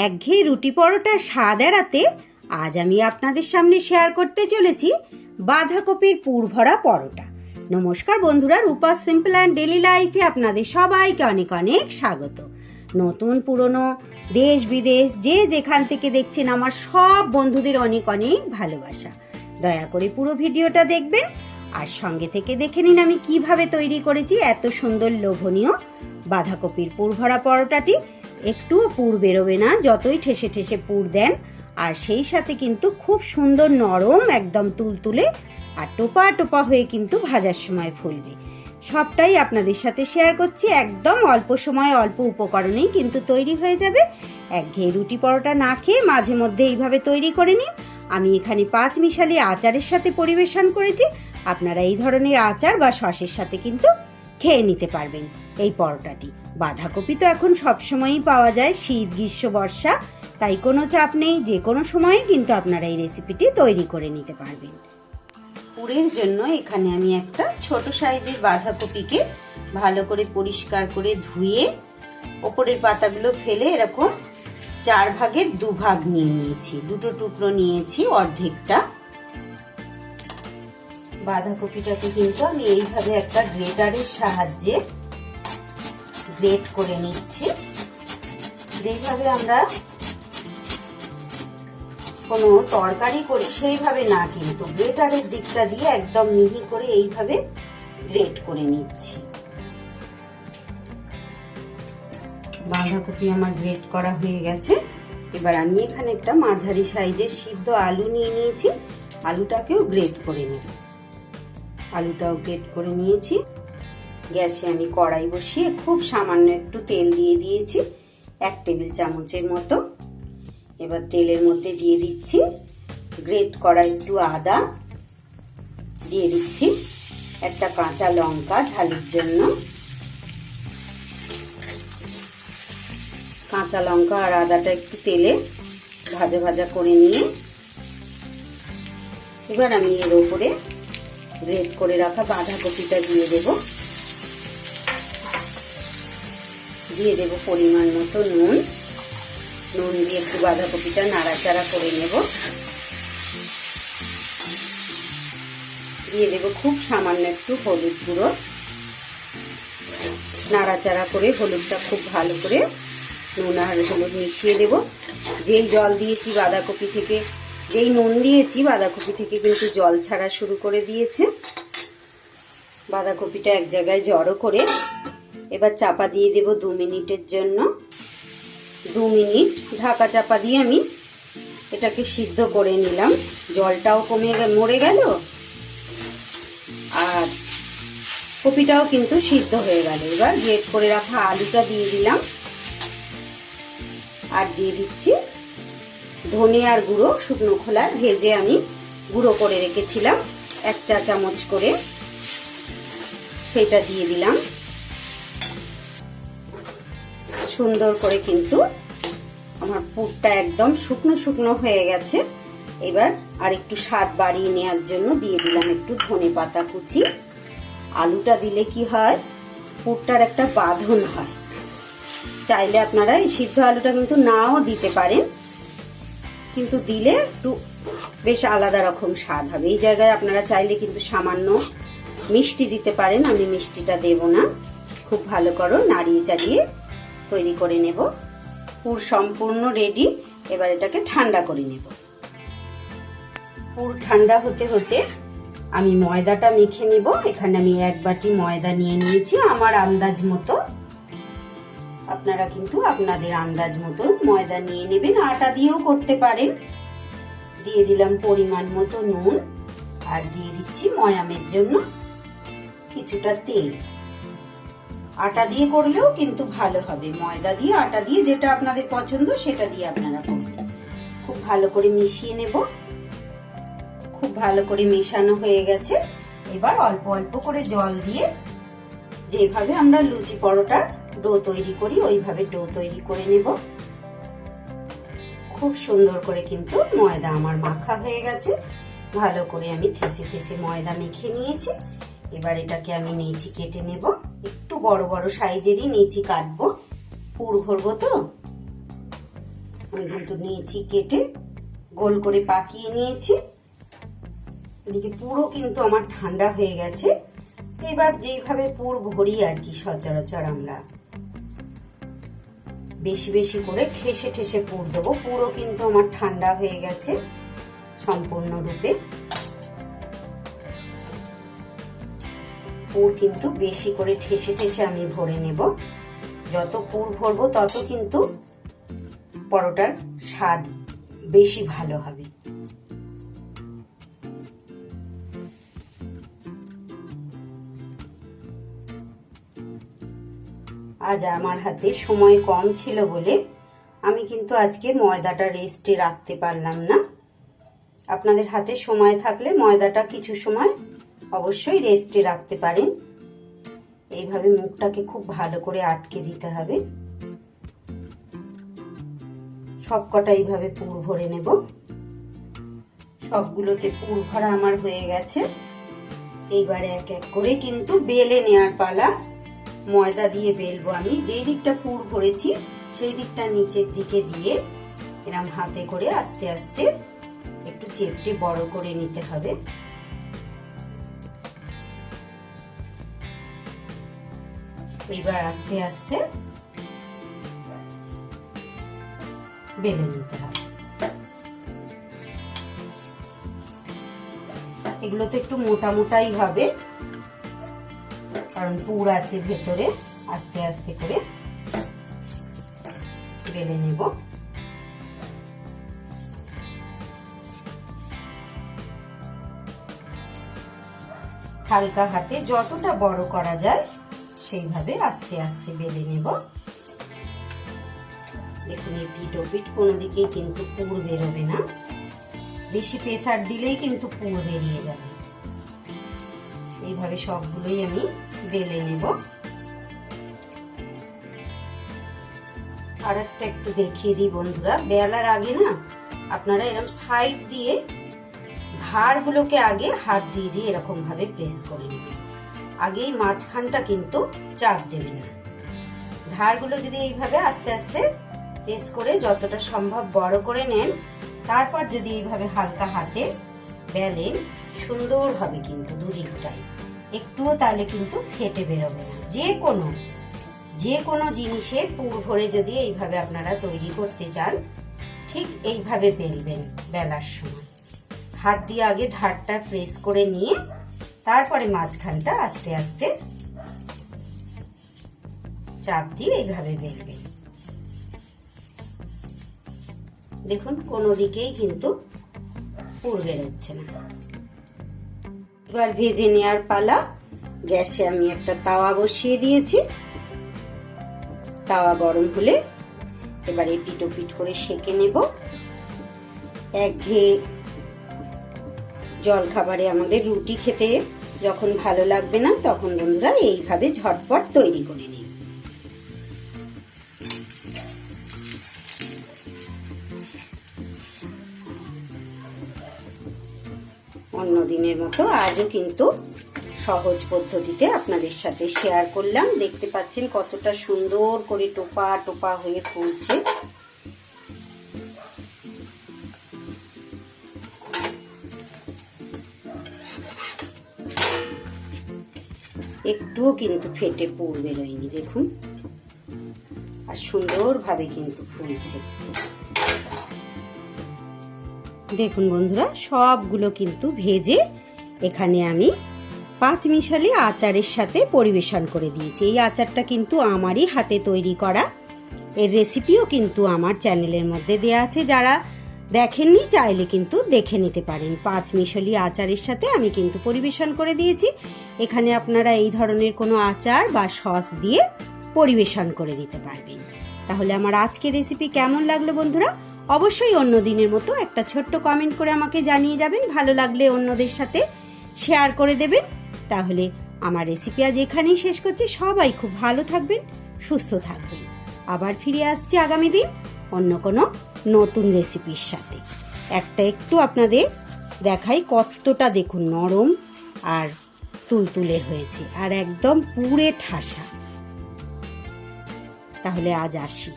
একঘেয়ে রুটি পরোটার স্বাদ এড়াতে আজ আমি আপনাদের সামনে শেয়ার করতে চলেছি বাঁধাকপির পুরভরা পরোটা। নমস্কার বন্ধুরা, রূপা সিম্পল অ্যান্ড ডেলি লাইফে আপনাদের সবাইকে অনেক অনেক স্বাগত। নতুন পুরনো, দেশ বিদেশ যে যেখান থেকে দেখছেন আমার সব বন্ধুদের অনেক অনেক ভালোবাসা। দয়া করে পুরো ভিডিওটা দেখবেন আর সঙ্গে থেকে দেখে নিন আমি কিভাবে তৈরি করেছি এত সুন্দর লোভনীয় বাঁধাকপির পুরভরা পরোটাটি। একটুও পুর বেরোবে না যতই ঠেসে ঠেসে পুর দেন, আর সেই সাথে কিন্তু খুব সুন্দর নরম একদম তুলতুলে আর টোপা টোপা হয়ে কিন্তু ভাজার সময় ফুলবে। সবটাই আপনাদের সাথে শেয়ার করছি, একদম অল্প সময় অল্প উপকরণেই কিন্তু তৈরি হয়ে যাবে। একঘেয়ে রুটি পরোটা না খেয়ে মাঝে মধ্যে এইভাবে তৈরি করে নিন। আমি এখানে 5 মিশালি আচারের সাথে পরিবেশন করেছি। আপনারা এই ধরনের আচার বা সসের সাথে কিন্তু খেয়ে নিতে পারবেন এই পরোটাটি। বাঁধাকপি তো এখন সবসময়ই পাওয়া যায়, শীত গ্রীষ্ম বর্ষা, তাই কোনো চাপ নেই, যে কোনো সময়ে কিন্তু আপনারা এই রেসিপিটি তৈরি করে নিতে পারবেন। পুরের জন্য এখানে আমি একটা ছোট সাইজের বাঁধাকপিকে ভালো করে পরিষ্কার করে ধুয়ে ওপরের পাতাগুলো ফেলে এরকম 4 ভাগের 2 ভাগ নিয়ে নিয়েছি, দুটো টুকরো নিয়েছি, অর্ধেকটা। বাঁধাকপিটাকে কিন্তু আমি এইভাবে একটা গ্রেটারের সাহায্যে গ্রেট করে নিচ্ছি। যেইভাবে আমরা কোনো তরকারি করি সেইভাবে না, কিন্তু গ্রেটারের দিকটা দিয়ে একদম মিহি করে এইভাবে গ্রেট করে নিচ্ছি। বাঁধাকপি আমার গ্রেট করা হয়ে গেছে। এবার আমি এখানে একটা মাঝারি সাইজের সিদ্ধ আলু নিয়ে নিয়েছি, আলুটাকেও গ্রেট করে নেব। আলুটাও গ্রেট করে নিয়েছি। গ্যাসে আমি কড়াই বসিয়ে খুব সামান্য একটু তেল দিয়ে দিয়েছি, 1 টেবিল চামচের মতো। এবার তেলের মধ্যে দিয়ে দিচ্ছি গ্রেট করা একটু আদা, দিয়ে দিচ্ছি একটা কাঁচা লঙ্কা ঝালের জন্য। কাঁচা লঙ্কা আর আদাটা একটু তেলে ভাজা ভাজা করে নিয়ে এবার আমি এর উপরে গ্রেট করে রাখা বাঁধাকপিটা দিয়ে দেব। দিয়ে দেব পরিমাণ মতো নুন। নুন দিয়ে একটু বাঁধাকপিটা নাড়াচাড়া করে নেব। দিয়ে দেব খুব সামান্য একটু হলুদ গুঁড়ো। নাড়াচাড়া করে হলুদটা খুব ভালো করে নুন আর হলুদ মিশিয়ে দেব। যেই জল দিয়েছি বাঁধাকপি থেকে, যেই নুন দিয়েছি বাঁধাকপি থেকে কিন্তু জল ছাড়া শুরু করে দিয়েছে। বাঁধাকপিটা এক জায়গায় জড়ো করে এবার চাপা দিয়ে দেব 2 মিনিটের জন্য। 2 মিনিট ঢাকা চাপা দিয়ে আমি এটাকে সিদ্ধ করে নিলাম। জলটাও মরে গেল আর কপিটাও কিন্তু সিদ্ধ হয়ে গেল। এবার গ্রেট করে রাখা আলুটা দিয়ে দিলাম আর দিয়ে দিচ্ছি ধনে আর গুঁড়ো, শুকনো খোলায় ভেজে আমি গুঁড়ো করে রেখেছিলাম 1 চা চামচ করে, সেটা দিয়ে দিলাম। সুন্দর করে কিন্তু আমার পুরটা একদম শুকনো শুকনো হয়ে গেছে। এবার আর একটু স্বাদ বাড়িয়ে নেওয়ার জন্য দিয়ে দিলাম একটু ধনে পাতা কুচি। আলুটা দিলে কি হয়, পুরটার একটা বাঁধন হয়। চাইলে আপনারা এই সিদ্ধ আলুটা কিন্তু নাও দিতে পারেন, কিন্তু দিলে একটু বেশ আলাদা রকম স্বাদ হবে। এই জায়গায় আপনারা চাইলে কিন্তু সামান্য মিষ্টি দিতে পারেন, আমি মিষ্টিটা দেব না। খুব ভালো করে নাড়িয়ে চাড়িয়ে তৈরি করে নেব। পুর সম্পূর্ণ রেডি। এবার এটাকে ঠান্ডা করে নেব। পুর ঠান্ডা হতে হতে আমি ময়দাটা মেখে নেব। এখানে আমি 1 বাটি ময়দা নিয়ে নিয়েছি আমার আন্দাজ মতো। আপনারা কিন্তু আপনাদের আন্দাজ মতো ময়দা নিয়ে নেবেন, আটা দিয়েও করতে পারেন। দিয়ে দিলাম পরিমাণ মতো নুন আর দিয়ে দিচ্ছি ময়ামের জন্য কিছুটা তেল। আটা দিয়ে করলেও কিন্তু ভালো হবে, ময়দা দিয়ে আটা দিয়ে যেটা আপনাদের পছন্দ সেটা দিয়ে আপনারা করবেন। খুব ভালো করে মিশিয়ে নেব। খুব ভালো করে মেশানো হয়ে গেছে। এবার অল্প অল্প করে জল দিয়ে যেভাবে আমরা লুচি পরোটার ডো তৈরি করি ওইভাবে ডো তৈরি করে নেব। খুব সুন্দর করে কিন্তু ময়দা আমার মাখা হয়ে গেছে। ভালো করে আমি থেসে থেসে ময়দা মেখে নিয়েছি। এবার এটাকে আমি নেচি কেটে নেব। একটু বড় বড় সাইজেরই নেচি কাটবো, পুর ভরবো তো। আমি কিন্তু নিয়েছি কেটে গোল করে পাকিয়ে নিয়েছি। এদিকে পুরো কিন্তু আমার ঠান্ডা হয়ে গেছে। এবার যেভাবে পুর ভরি আর কি সচরাচর আমরা বেশি বেশি করে ঠেসে ঠেসে পুর দেবো। পুরো কিন্তু আমার ঠান্ডা হয়ে গেছে সম্পূর্ণরূপে। পুর কিন্তু বেশি করে ঠেসে ঠেসে আমি ভরে নেব। যত পুর ভরবো তত কিন্তু পরোটার স্বাদ বেশি ভালো হবে। আজ আমার হাতে সময় কম ছিল বলে আমি কিন্তু আজকে ময়দাটা রেস্টে রাখতে পারলাম না। আপনাদের হাতে সময় থাকলে ময়দাটা কিছু সময় অবশ্যই রেস্টে রাখতে পারেন। এইভাবে মুখটাকে খুব ভালো করে আটকে দিতে হবে। সবকটা এইভাবে পুর ভরে নেব। সবগুলোতে পুর ভরা আমার হয়ে গেছে। এইবার এক এক করে কিন্তু বেলে নেওয়ার পালা। ময়দা দিয়ে বেলবো আমি। যেই দিকটা পুর ভরেছি সেই দিকটা নিচের দিকে দিয়ে এরকম হাতে করে আস্তে আস্তে একটু চেপটে বড় করে নিতে হবে। এবার আস্তে আস্তে বেলে নিতে হবে। এগুলো তো একটু মোটা মোটাই হবে, কারণ পুর আছে ভেতরে। আস্তে আস্তে করে বেলে নেব। হালকা হাতে যতটা বড় করা যায় সেইভাবে আস্তে আস্তে বেলে নেব। দেখুন এই পিঠ ও পিঠ কোনো দিকেই কিন্তু পুর বেরোবে না। বেশি প্রেসার দিলেই কিন্তু পুর বেরিয়ে যাবে। এইভাবে সবগুলোই আমি বেলে নেব। আর একটা একটু দেখিয়ে দিই বন্ধুরা, বেলার আগে না আপনারা এরকম সাইড দিয়ে ধারগুলোকে আগে হাত দিয়ে দিয়ে এরকম ভাবে প্রেস করে নেবেন। আগেই মাঝখানটা কিন্তু চাপ দেবেন না। ধারগুলো যদি এইভাবে আস্তে আস্তে প্রেস করে যতটা সম্ভব বড় করে নেন, তারপর যদি এইভাবে হালকা হাতে বেলেন, সুন্দর হবে কিন্তু দুদিকটাই। একটুও তাহলে কিন্তু ফেটে বেরোবে না। যে কোনো জিনিসের পুর ভরে যদি এইভাবে আপনারা তৈরি করতে চান, ঠিক এইভাবে বেলবেন। বেলার সময় হাত দিয়ে আগে ধারটা প্রেস করে নিয়ে তারপরে মাঝখানটা আস্তে আস্তে চাপ দিয়ে এইভাবে বেলবেন। দেখুন কোনো দিকেই কিন্তু পুর বেরোচ্ছে না। এবার ভেজে নেওয়ার পালা। গ্যাসে আমি একটা তাওয়া বসিয়ে দিয়েছি। তাওয়া গরম হলে এবার এই পিঠ ও পিঠ করে সেঁকে নেব। একঘেয়ে জল খাবারে আমাদের রুটি খেতে যখন ভালো লাগবে না, তখন বন্ধুরা এইভাবে ঝটপট তৈরি করে নিন। অন্য দিনের মতো আজও কিন্তু সহজ পদ্ধতিতে আপনাদের সাথে শেয়ার করলাম। দেখতে পাচ্ছেন কতটা সুন্দর করে টোপা টোপা হয়ে ফুলছে। একটুও কিন্তু ফেটে পুর বেরোয়নি। দেখুন, আর সুন্দরভাবে কিন্তু ফুলছে। দেখুন বন্ধুরা, সবগুলো কিন্তু ভেজে এখানে আমি 5 মিশালি আচারের সাথে পরিবেশন করে দিয়েছি। এই আচারটা কিন্তু আমারই হাতে তৈরি করা। এর রেসিপিও কিন্তু আমার চ্যানেলের মধ্যে দেওয়া আছে। যারা দেখেননি চাইলে কিন্তু দেখে নিতে পারেন। 5 মিশালি আচারের সাথে আমি কিন্তু পরিবেশন করে দিয়েছি। এখানে আপনারা এই ধরনের কোনো আচার বা সস দিয়ে পরিবেশন করে দিতে পারবেন। তাহলে আমার আজকের রেসিপি কেমন লাগলো বন্ধুরা, অবশ্যই অন্য দিনের মতো একটা ছোট্ট কমেন্ট করে আমাকে জানিয়ে যাবেন। ভালো লাগলে অন্যদের সাথে শেয়ার করে দেবেন। তাহলে আমার রেসিপি আজ এখানেই শেষ করছি। সবাই খুব ভালো থাকবেন, সুস্থ থাকবেন। আবার ফিরে আসছি আগামী দিন অন্য কোনো নতুন রেসিপির সাথে। একটা একটু আপনাদের দেখাই, কতটা দেখুন নরম আর তুলতুলে হয়েছে, আর একদম পুরে ঠাসা। তাহলে আজ আসি।